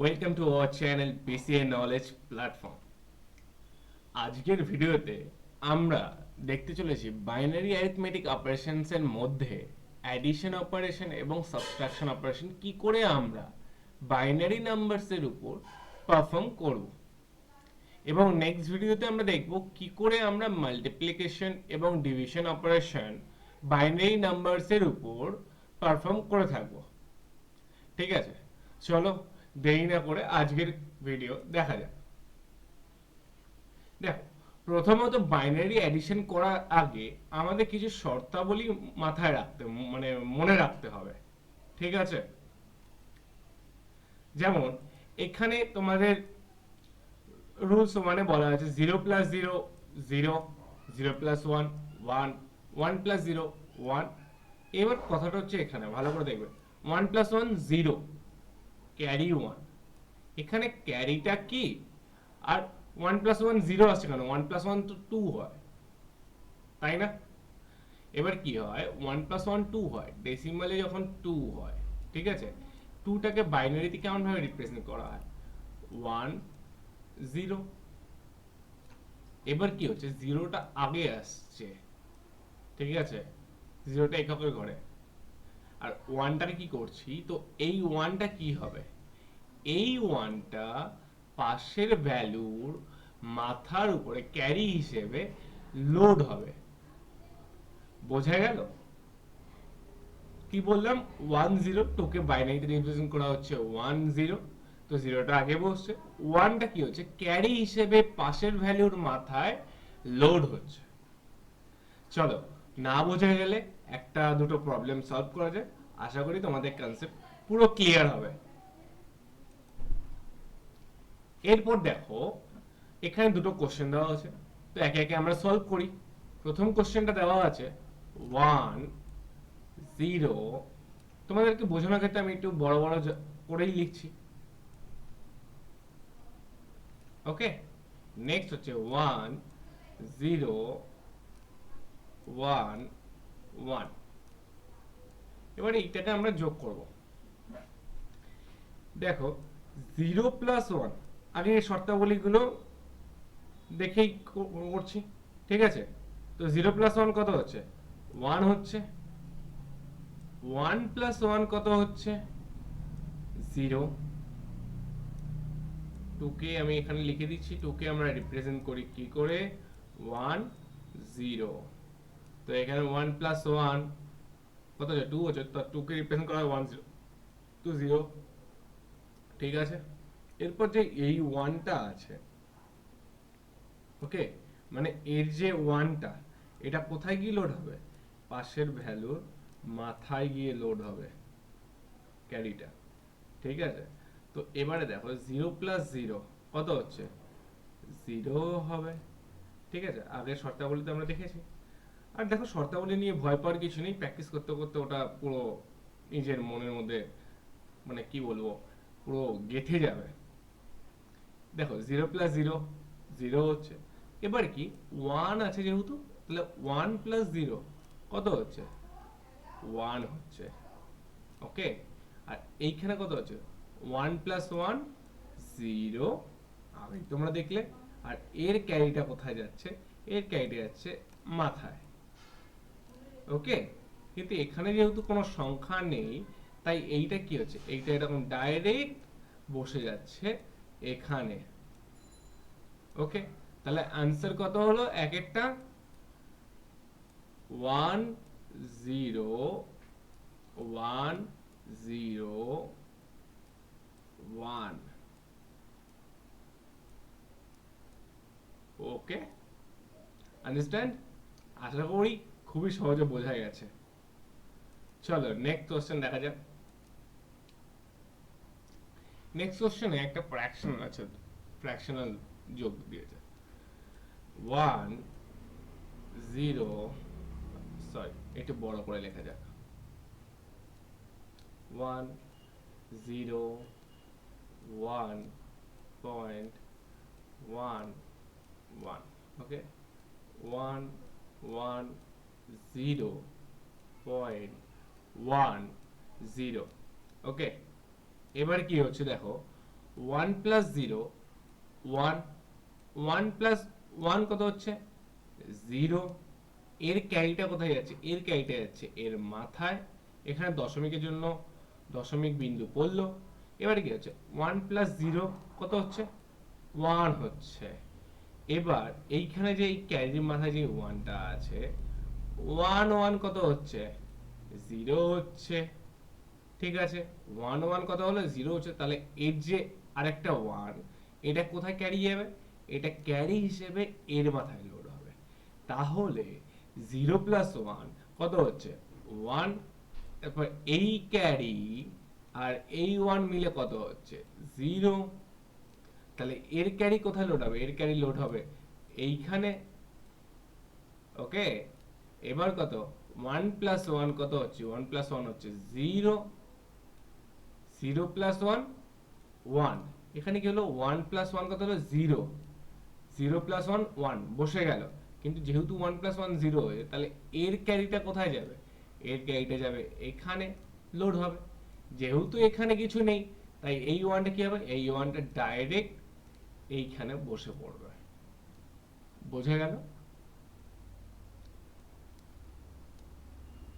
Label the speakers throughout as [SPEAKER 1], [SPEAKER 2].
[SPEAKER 1] Welcome to our channel BCA knowledge platform. আজকের ভিডিওতে আমরা দেখতে চলেছি বাইনারি অ্যারিথমেটিক অপারেশনস এর মধ্যে অ্যাডিশন অপারেশন এবং সাবট্রাকশন অপারেশন কি করে আমরা বাইনারি নাম্বারস এর উপর পারফর্ম করব, এবং নেক্সট ভিডিওতে আমরা দেখব কি করে আমরা মাল্টিপ্লিকেশন এবং ডিভিশন অপারেশন বাইনারি নাম্বারস এর উপর পারফর্ম করে থাকব। ঠিক আছে, চলো দেরি না করে আজকের ভিডিও দেখা যাক। দেখো, প্রথমত বাইনারি অ্যাডিশন করার আগে আমাদের কিছু শর্তাবলী মাথায় রাখতে মনে রাখতে হবে। ঠিক আছে, যেমন এখানে তোমাদের রুলস বলা আছে 0 প্লাস 0 0, 0 প্লাস 1 1, 1 প্লাস 0 1। এবার কথাটা হচ্ছে এখানে ভালো করে দেখবে 1 প্লাস 1 0, ক্যারি 1। এখানে ক্যারিটা কি? আর 1 প্লাস 1 0 আসছে কেন? 1 প্লাস 1 তো 2 হয়, তাই না? এবার কি হয়, 1 প্লাস 1 2 হয়, ডেসিমালে যখন 2 হয়। ঠিক আছে, 2টাকে বাইনারিতে কেমন ভাবে রিপ্রেজেন্ট করা হয়? 1 0। এবার কি হচ্ছে, 0টা আগে আসছে। ঠিক আছে, 0টা এককের ঘরে, আর 1টাকে কি করছি, তো এই 1টা কি হবে? এই 1টা পাশের ভ্যালুর মাথার উপরে ক্যারি হিসেবে লোড হবে। বোঝা গেল? কি বললাম, 1 0, 2কে বাইনারিতে রিপ্রেজেন্ট করা হচ্ছে 1 0, তো 0টা আগে বসছে, 1টা কি হচ্ছে, ক্যারি হিসেবে পাশের ভ্যালুর মাথায় লোড হচ্ছে। চলো, না বোঝা গেলে একটা দুটো প্রবলেম সলভ করা যায়। আশা করি তোমাদের কনসেপ্ট পুরো ক্লিয়ার হবে। এরপর দেখো, এখানে দুটো কোশ্চেন দেওয়া আছে, তো একে একে আমরা সলভ করি। প্রথম কোশ্চেনটা দেওয়া আছে 1 0। তোমাদেরকে বোঝানোর ক্ষেত্রে আমি একটু বড় বড় করেই লিখছি। ওকে, নেক্সট হচ্ছে 1 0 1 1। এবার এইটাকে আমরা যোগ করব। দেখো 0 প্লাস 1, আগে এই শর্তাবলীগুলো দেখেই করছি। ঠিক আছে, তো 0 প্লাস 1 কত হচ্ছে? 1 হচ্ছে। 1 প্লাস 1 কত হচ্ছে? 0। 2কে আমি এখানে লিখে দিচ্ছি, 2কে আমরা রিপ্রেজেন্ট করি কি করে? 1 0। তো এখানে 1 প্লাস 1 কত হচ্ছে? 2 হচ্ছে, তো 2কে রিপ্রেজেন্ট করা হয় 1 0, তো 0। ঠিক আছে, এরপর যে এই 1টা আছে, ওকে, এর যে 1টা, এটা কোথায় গিয়ে লোড হবে? পাশের ভ্যালুর মাথায় গিয়ে লোড হবে ক্যারিটা। ঠিক আছে, তো এবারে দেখো 0 প্লাস 0 কত হচ্ছে? 0 হবে। ঠিক আছে, আগের শর্তাবলীতে আমরা দেখেছি। আর দেখো, শর্তাবলী নিয়ে ভয় পাওয়ার কিছু নেই, প্র্যাকটিস করতে করতে ওটা পুরো নিজের মনের মধ্যে কি বলবো, পুরো গেঁথে যাবে। দেখো 0 প্লাস 0 0 হচ্ছে। এবার কি 1 আছে যেহেতু, তাহলে 1 প্লাস 0 কত হচ্ছে? 1 হচ্ছে। ওকে, আর এইখানে কত হচ্ছে? 1 প্লাস 1 0, আগে তোমরা দেখলে। আর এর ক্যারিটা কোথায় যাচ্ছে? এর ক্যারিটা যাচ্ছে মাথায়। ওকে, কিন্তু এখানে যেহেতু কোনো সংখ্যা নেই, তাই এইটা কি হচ্ছে, এইটা এরকম ডাইরেক্ট বসে যাচ্ছে এখানে। ওকে, তাহলে आंसर কত হলো? এক একটা 1 0 1 0 1। ওকে, আন্ডারস্ট্যান্ড? আশা করি খুবই সহজে বোঝা গেছে। চলো নেক্সট কোশ্চেন দেখা যাক। নেক্সট কোশ্চেনে একটা ফ্র্যাকশন আছে, ফ্র্যাকশনাল যোগ দিয়েছে 1 0, সরি একটু বড় করে লেখা যাক, 1 0 1.1 1। ওকে, 1 1 0.1 0। ওকে, এবার কি হচ্ছে দেখো, 1 প্লাস 0 1, 1 প্লাস 1 কত হচ্ছে 0। এর ক্যারিটা কোথায় যাচ্ছে, এর ক্যারিটা যাচ্ছে এর মাথায়, এখানে দশমিকের জন্য দশমিক বিন্দু পড়লো। এবারে কি হচ্ছে 1 প্লাস 0 কত হচ্ছে 1 হচ্ছে। এবার এইখানে যে এই ক্যারির মাথায় যে 1টা আছে, 1 1 কত হচ্ছে 0 হচ্ছে। ঠিক আছে, 1 1 কত হলো 0 হচ্ছে। তাহলে এর যে আরেকটা 1, এটা কোথায় ক্যারি যাবে, এটা ক্যারি হিসেবে এর মাথায় লোড হবে। তাহলে 0 প্লাস 1 কত হচ্ছে 1, তারপর এই ক্যারি আর এই 1 মিলে কত হচ্ছে 0। তাহলে এর ক্যারি কোথায় লোড হবে, এর ক্যারি লোড হবে এইখানে। ওকে, এবার কত 1 প্লাস 1 কত হচ্ছে 1 প্লাস 1 হচ্ছে 0, 0 প্লাস 1 1। এখানে কি হলো 1 প্লাস 1 কত হলো 0, 0 প্লাস 1 1 বসে গেল। কিন্তু যেহেতু 1 প্লাস 1 0 হয়ে, তাহলে এর ক্যারিটা কোথায় যাবে, এর ক্যারিটা যাবে এখানে লোড হবে। যেহেতু এখানে কিছু নেই, তাই এই 1টা কি হবে, এই 1টা ডাইরেক্ট এইখানে বসে পড়বে। বোঝা গেল?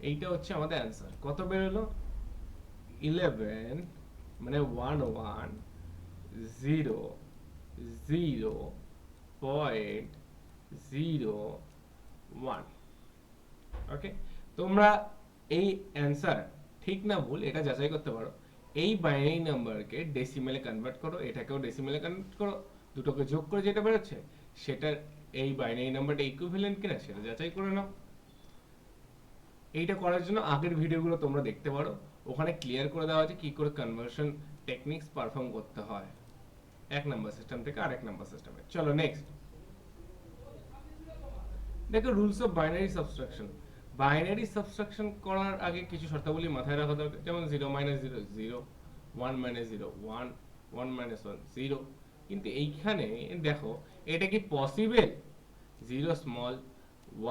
[SPEAKER 1] এইটা হচ্ছে আমাদের অ্যান্সার। কত বেরোলো 11, মানে 1 1 0 0.01। ওকে, তোমরা এই অ্যান্সার ঠিক না ভুল এটা যাচাই করতে পারো। এই বাইনারি নাম্বারকে ডেসিমেলে কনভার্ট করো, এটাকেও ডেসিমেলে কনভার্ট করো, দুটোকে যোগ করে যেটা বেরোচ্ছে সেটার এই বাইনারি নাম্বারটা ইকুইভ্যালেন্ট কিনা সেটা যাচাই করে নাও। এইটা করার জন্য আগের ভিডিওগুলো তোমরা দেখতে পারো, ওখানে ক্লিয়ার করে দেওয়া আছে কি করে কনভার্সন টেকনিক্স পারফর্ম করতে হয় এক নাম্বার সিস্টেম থেকে আরেক নাম্বার সিস্টেমে। চলো নেক্সট দেখো, rules of binary subtraction. Binary subtraction করার আগে কিছু শর্তাবলী মাথায় রাখা দরকার, যেমন 0 মাইনাস 0 0, 1 মাইনাস 0 1, 1 মাইনাস 1 0। কিন্তু এইখানে দেখো এটা কি পসিবল, 0 স্মল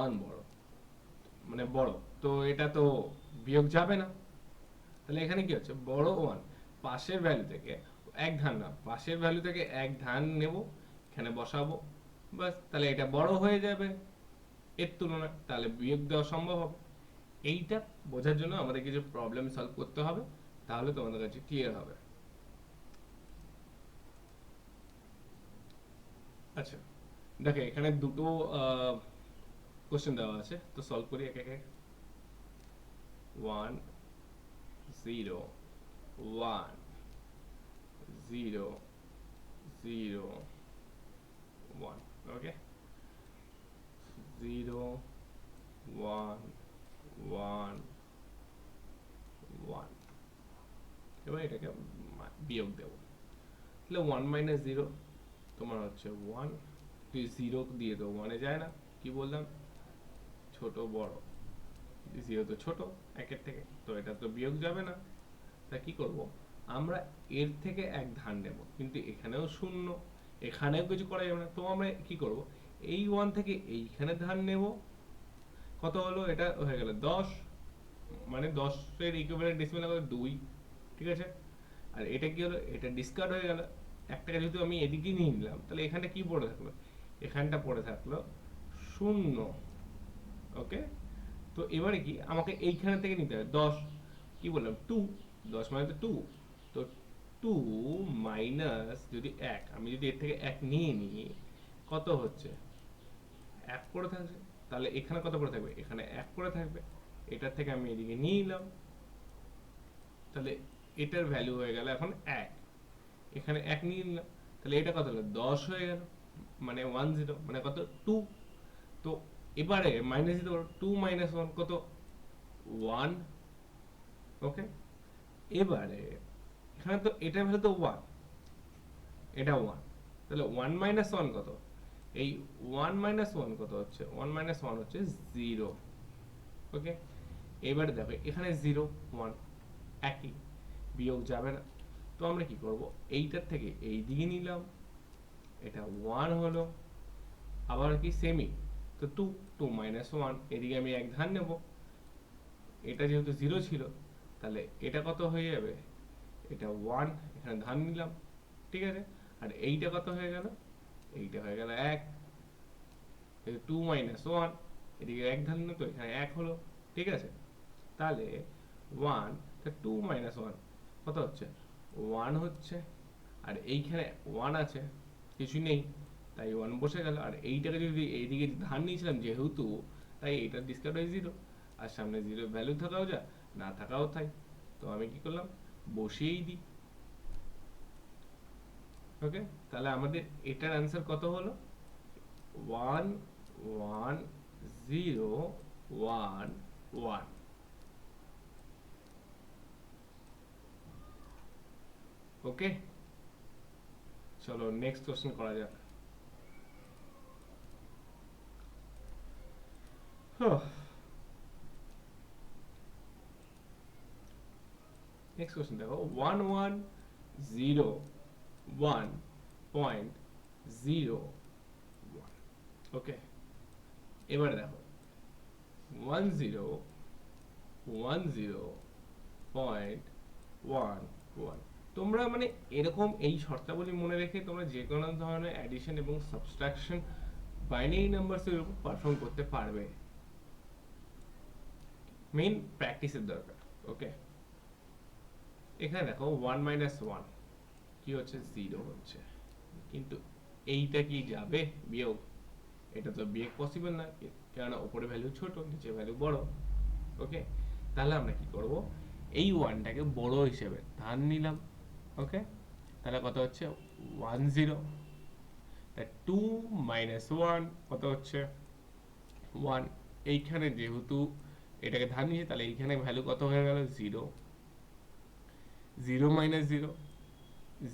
[SPEAKER 1] 1 বড়, মানে বড়, তো এটা তো বিয়োগ যাবে না। তাহলে এখানে কি হচ্ছে বড় 1 পাশের ভ্যালু থেকে এক ধান না, পাশের ভ্যালু থেকে এক ধান নেব, এখানে বসাবো, বাস। তাহলে এটা বড় হয়ে যাবে এর তুলনায়, তাহলে বিয়োগ দেওয়া সম্ভব হবে। এইটা বোঝার জন্য আমাদের কিছু প্রবলেম সলভ করতে হবে, তাহলে তোমাদের কাছে ক্লিয়ার হবে। আচ্ছা দেখো, এখানে দুটো কোশ্চেন দেওয়া আছে, তো সলভ করি একে একে। 1 0 1 0 0 1। ওকে, 0 1 1 1। এবার এটাকে বিয়োগ দেব, তাহলে 1 মাইনাস 0 তোমার হচ্ছে 1, তুই 0 দিয়ে তো 1 এ যায় না, কি বললাম ছোট বড়, 0 তো ছোট একের থেকে, তো এটা তো বিয়োগ যাবে না। তা কি করব, আমরা এর থেকে এক ধান নেব, কিন্তু এখানেও শূন্য, এখানেও কিছু করা যাবে না, তো আমরা কি করব, এই 1 থেকে এইখানে ধান নেব। কত হলো, এটা হয়ে গেল 10, মানে 10 এর ইকুইভ্যালেন্ট ডেসিমেল হলো 2। ঠিক আছে, আর এটা কি হলো, এটা ডিসকার্ড হয়ে গেল, একটাকে যেহেতু আমি এদিকে নিয়ে নিলাম, তাহলে এখানে কি পড়ে থাকলো, এখানটা পড়ে থাকলো 0। ওকে, তো এবারে কি আমাকে এইখানে থেকে নিতে হবে 10, কি বললাম 2, 10 মানে তো 2, তো 2 মাইনাস যদি 1, আমি যদি এর থেকে 1 নিয়ে নিই কত হচ্ছে 1 পড়ে থাকবে, তাহলে এখানে কত পড়ে থাকবে, এখানে 1 পড়ে থাকবে। এটার থেকে আমি এদিকে নিয়ে নিলাম, তাহলে এটার ভ্যালু হয়ে গেল এখন 1, এখানে 1 নিয়ে নিলাম, তাহলে এটা কত হলো 10 হয়ে গেল, মানে 10, মানে কত 2। তো এবারে মাইনাস দিতে পারো, 2 মাইনাস 1 কত 1। ওকে, এবারে এখানে তো এটার ভ্যালু তো 1, এটা 1, তাহলে 1 মাইনাস 1 কত, এই 1 মাইনাস 1 কত হচ্ছে, 1 মাইনাস 1 হচ্ছে 0। ওকে, এবারে দেখো এখানে 0 1 একই, বিয়োগ যাবে না, তো আমরা কি করব, এইটার থেকে এই দিকে নিলাম, এটা 1 হলো, আবার কি সেমি, তো 2 2 মাইনাস 1, এদিকে আমি এক ধান নেব, এটা যেহেতু 0 ছিল, তাহলে এটা কত হয়ে যাবে, এটা 1, এখানে ধান নিলাম, ঠিক আছে, আর এইটা কত হয়ে গেল, এইটা হয়ে গেল 1, 2 মাইনাস 1, এদিকে 1 ঢাললো তো এখানে 1 হলো, ঠিক আছে। তাহলে 1, 2 মাইনাস 1 কত হচ্ছে, 1 হচ্ছে, আর এইখানে 1 আছে, কিছু নেই, তাই 1 বসে গেল, আর এইটাকে যদি এইদিকে ধার নিয়েছিলাম যেহেতু, তাই এটা ডিসকার্ড হয়ে 0, আর সামনে 0 ভ্যালু থাকাও যা, না থাকাও তাই, তো আমি কি করলাম, বসিয়েই দিই। ওকে, তাহলে আমাদের এটার অ্যান্সার কত হলো, 1 1 0 1 1। ওকে, চলো নেক্সট কোশ্চেন করা যাক। নেক্সট কোশ্চেন দেখো, 1 1 0 1.01। ওকে, এবারে দেখো 1 0 1 0.11। তোমরা মানে এরকম এই শর্তাবলী মনে রেখে তোমরা যে কোনো ধরনের অ্যাডিশন এবং সাবট্রাকশন বাইনারি নাম্বারসের উপর পারফর্ম করতে পারবে, মেইন প্র্যাকটিসের দরকার। ওকে, এখানে দেখো 1 মাইনাস 1 কি হচ্ছে, 0 হচ্ছে, কিন্তু এইটা কি যাবে বিয়োগ, এটা তো বিয়োগ পসিবল না, কেননা উপরে ভ্যালু ছোট নিচে ভ্যালু বড়। ওকে, তাহলে আমরা কি করব, এই 1টাকে বড় হিসেবে ধার নিলাম। ওকে, তাহলে কত হচ্ছে 1 0, তা 2 মাইনাস 1 কত হচ্ছে 1, এইখানে যেহেতু এটাকে ধার নিয়েছে তাহলে এইখানে ভ্যালু কত হয়ে গেল 0, 0 মাইনাস 0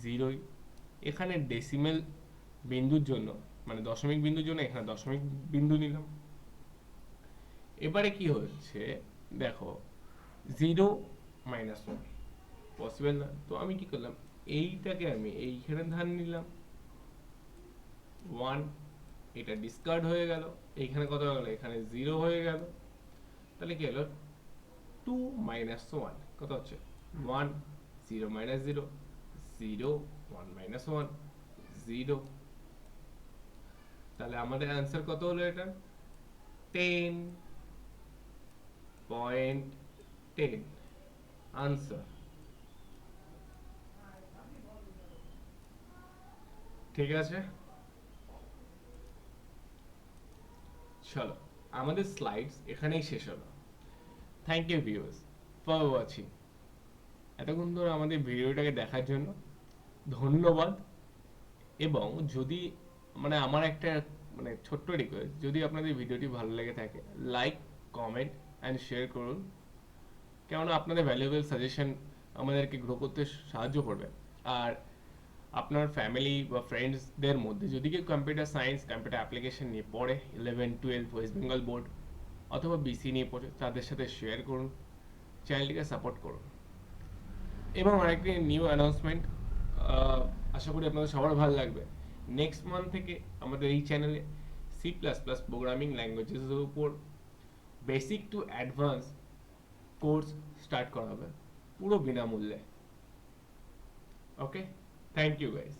[SPEAKER 1] 0ই, এখানে ডেসিমেল বিন্দুর জন্য মানে দশমিক বিন্দুর জন্য এখানে দশমিক বিন্দু নিলাম। এবারে কি হচ্ছে দেখো, 0 মাইনাস 1 পসিবল না, তো আমি কি করলাম, এইটাকে আমি এইখানে ধার নিলাম 1, এটা ডিসকার্ড হয়ে গেল, এইখানে কত হয়ে গেল, এখানে 0 হয়ে গেল, তাহলে কি হলো 2 মাইনাস 1 কত হচ্ছে 1, 0 মাইনাস 0 0, 1 মাইনাস 1 0। তাহলে আমাদের অ্যান্সার কত হলো, এটা 10.10 আনসার। ঠিক আছে, চলো আমাদের স্লাইডস এখানেই শেষ হলো। Thank you viewers for watching. এতক্ষণ ধরে আমাদের ভিডিওটাকে দেখার জন্য ধন্যবাদ। এবং যদি মানে আমার একটা মানে ছোট্ট রিকোয়েস্ট, যদি আপনাদের ভিডিওটি ভালো লেগে থাকে লাইক কমেন্ট অ্যান্ড শেয়ার করুন, কেননা আপনাদের ভ্যালুয়েবল সাজেশন আমাদেরকে গ্রো করতে সাহায্য করবে। আর আপনার ফ্যামিলি বা ফ্রেন্ডসদের মধ্যে যদি কেউ কম্পিউটার সায়েন্স কম্পিউটার অ্যাপ্লিকেশন নিয়ে পড়ে 11 12 ওয়েস্ট বেঙ্গল বোর্ড অথবা বিসি নিয়ে পড়ে, তাদের সাথে শেয়ার করুন, চ্যানেলটিকে সাপোর্ট করুন। এবং আরেকটি নিউ অ্যানাউন্সমেন্ট, আশা করি আপনাদের সবার ভালো লাগবে, নেক্সট মান্থ থেকে আমাদের এই চ্যানেলে C++ প্রোগ্রামিং ল্যাঙ্গুয়েজেসের উপর basic to advance course start করা হবে পুরো বিনামূল্যে। ওকে, থ্যাংক ইউ গাইস।